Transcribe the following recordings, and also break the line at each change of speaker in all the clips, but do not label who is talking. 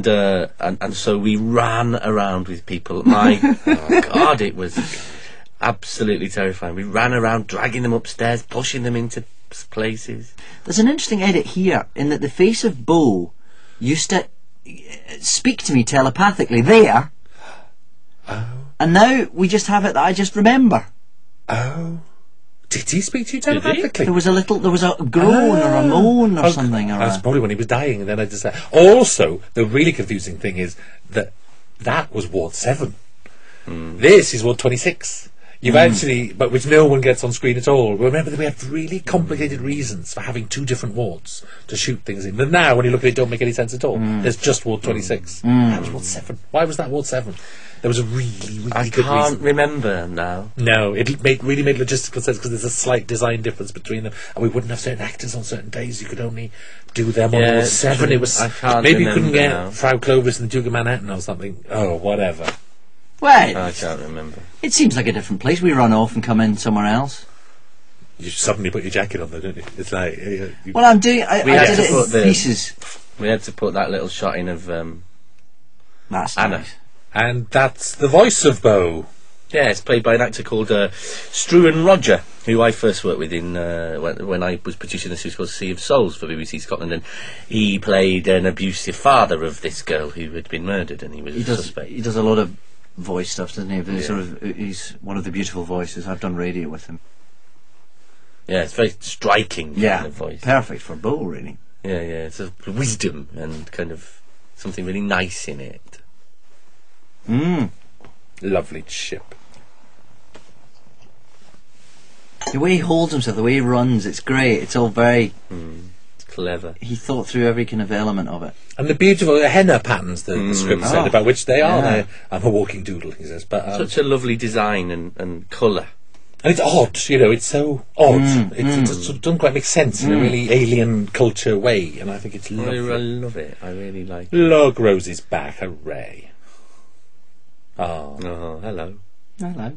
and so we ran around with people. Oh God, it was absolutely terrifying. We ran around, dragging them upstairs, pushing them into places.
There's an interesting edit here in that the face of Bo used to speak to me telepathically there, and now we just have it that I just remember.
Oh. Did he speak to you telepathically?
There was a groan or a moan or something.
That's probably when he was dying, and then I just... Also, the really confusing thing is that was Ward 7. This is Ward 26. You've actually... But which no one gets on screen at all. Remember that we have really complicated reasons for having two different wards to shoot things in. And now, when you look at it, it don't make any sense at all. There's just Ward 26. That was Ward 7. Why was that Ward 7? There was a really good reason.
I can't remember now.
No, it really made logistical sense because there's a slight design difference between them, and we wouldn't have certain actors on certain days. You could only do them on Ward 7.
True.
It was
I can't
maybe you couldn't get
now.
Frau Clovis and the Duke of Manhattan or something. Oh, whatever.
Well,
I can't remember.
it seems like a different place. We run off and come in somewhere else.
You suddenly put your jacket on, though, don't you? It's like
Well, I did it in pieces.
We had to put that little shot in of
That's
Anna.
nice.
and that's the voice of Bo.
Yeah, it's played by an actor called Struan Roger, who I first worked with in when I was producing a series called Sea of Souls for BBC Scotland, and he played an abusive father of this girl who had been murdered, and he was a suspect.
He does a lot of voice stuff, doesn't he? But he's one of the beautiful voices. I've done radio with him.
Yeah, it's very striking kind of voice.
Perfect for Bo, really.
Yeah, it's a wisdom and kind of something really nice in it.
Lovely Chip.
The way he holds himself, the way he runs, it's great. It's all very...
It's clever.
He thought through every kind of element of it.
And the beautiful henna patterns the script said about which they are.
Yeah.
I'm a walking doodle, he says. But
Such a lovely design and colour.
and it's odd, it's so odd. It sort of doesn't quite make sense in a really alien culture way, and I think it's lovely.
I love it. I really like it.
Look, Rosie's back, hooray. Oh,
Hello.
Hello.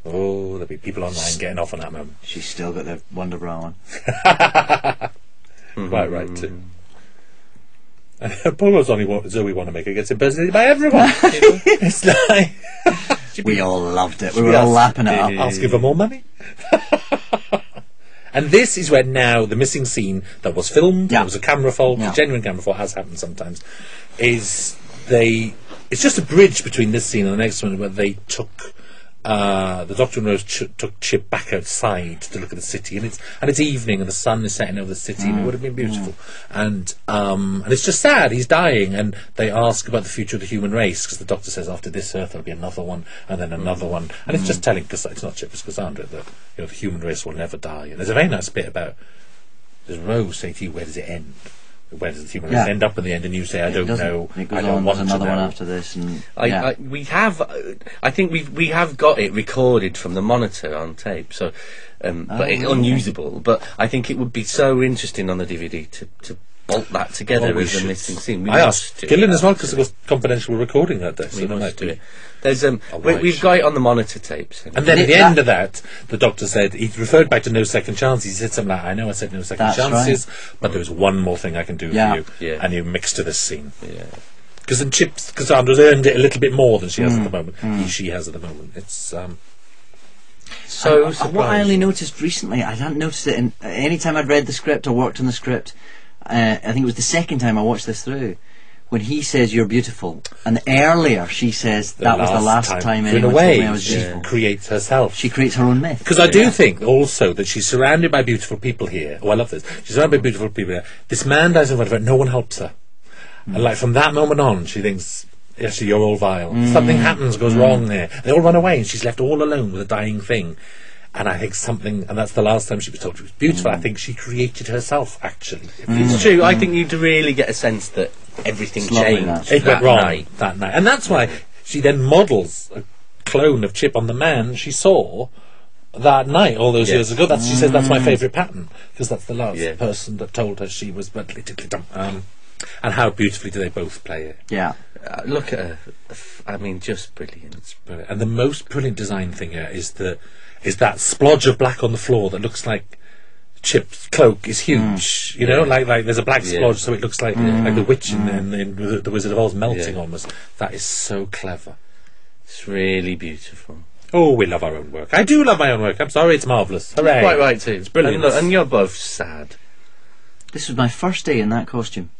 there'll be people online getting off on that moment.
She's still got the Wonder Bra on.
Quite right, too. And Polo's only Zoe Wanamaker gets impersonated by everyone. It's like...
We all loved it. We were all lapping it up.
Asking for more money. And this is where now the missing scene that was filmed, there was a camera fault, a genuine camera fault, as happens sometimes, is it's just a bridge between this scene and the next one where they took the Doctor and Rose took Chip back outside to look at the city, and it's evening and the sun is setting over the city, and it would have been beautiful. And it's just sad. He's dying, and they ask about the future of the human race because the Doctor says after this Earth there'll be another one, and then another one, and it's just telling it's not Chip, it's Cassandra that the human race will never die. And there's a very nice bit about does Rose say to you, where does it end? Where does the human race end up in the end? And you say, I don't know.
It goes
I don't
on.
want
There's
to
another
know.
one after this, and
I think we have got it recorded from the monitor on tape, so but it's unusable. But I think it would be so interesting on the DVD to bolt that together as a missing scene.
I asked Gillian as well because it was confidential recording that day.
We
So
must do it. There's we've got it on the monitor tapes.
And then at the end of that, the Doctor said he referred back to no second chances. He said something like, "I know I said no second chances, but there's one more thing I can do for you."
Yeah.
And you mixed to this scene.
Yeah.
Because then Cassandra's earned it a little bit more than she has at the moment. She has at the moment. It's
So
what I only noticed recently, I hadn't noticed it any time I'd read the script or worked on the script. I think it was the second time I watched this through, when he says you're beautiful, and earlier she says that was the last time
in a
anyone
way
told me I was
she
beautiful.
creates herself.
She creates her own myth.
Because I do think also that she's surrounded by beautiful people here. Oh, I love this. She's surrounded by beautiful people here. This man dies in front of her. No one helps her. And like from that moment on, she thinks, actually, you're all vile. Something happens, goes wrong there. They all run away, and she's left all alone with a dying thing. And I think and that's the last time she was told she was beautiful. I think she created herself, actually.
It's true. I think you'd really get a sense that everything changed.
It went
that
wrong
night.
that night. And that's why she then models a clone of Chip on the man she saw that night all those years ago. She says that's my favourite pattern because that's the last person that told her she was politically dumb. And how beautifully do they both play it?
Yeah.
Look at her. I mean, just brilliant.
It's brilliant. And the most brilliant design thing here is that splodge of black on the floor that looks like Chip's cloak is huge. You know, like there's a black splodge, so it looks like the witch in the Wizard of Oz melting almost. That is so clever.
It's really beautiful.
Oh, we love our own work. I do love my own work. I'm sorry, it's marvellous. Hooray!
Quite right too.
It's brilliant.
And you're both sad.
This was my first day in that costume.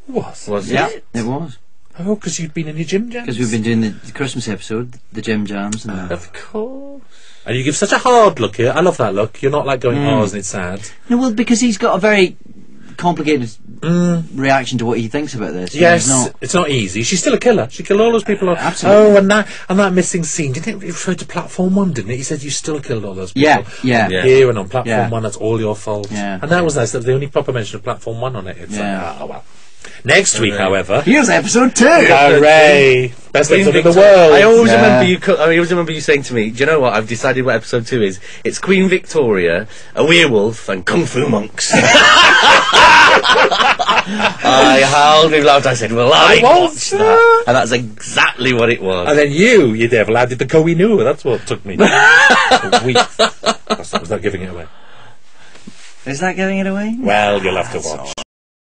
Was
it? It was.
Oh, because you'd been in your gym jams?
Because we've been doing the Christmas episode, the gym jams. And
Of course.
And you give such a hard look here. I love that look. You're not like going, oh, isn't it sad?
No, well, because he's got a very complicated reaction to what he thinks about this.
Yes, it's not easy. She's still a killer. She killed all those people.
Absolutely.
Oh, and that missing scene. Didn't it refer to Platform 1, didn't it? He said you still killed all those people.
Yeah.
Here and on Platform 1, that's all your fault.
Yeah.
And that was nice. That the only proper mention of Platform 1 on it. It's like, oh, well. Next week, however...
Here's episode 2!
Hooray! Best episode in the world!
I always remember you saying to me, do you know what, I've decided what episode 2 is. It's Queen Victoria, a werewolf, and Kung Fu monks. I howled with laughter. I said, well, I watched that. And that's exactly what it was.
And then you devil, added the Koh-i-Noor. That's what took me a week. Was that giving it away?
Is that giving it away?
Well, you'll have to watch.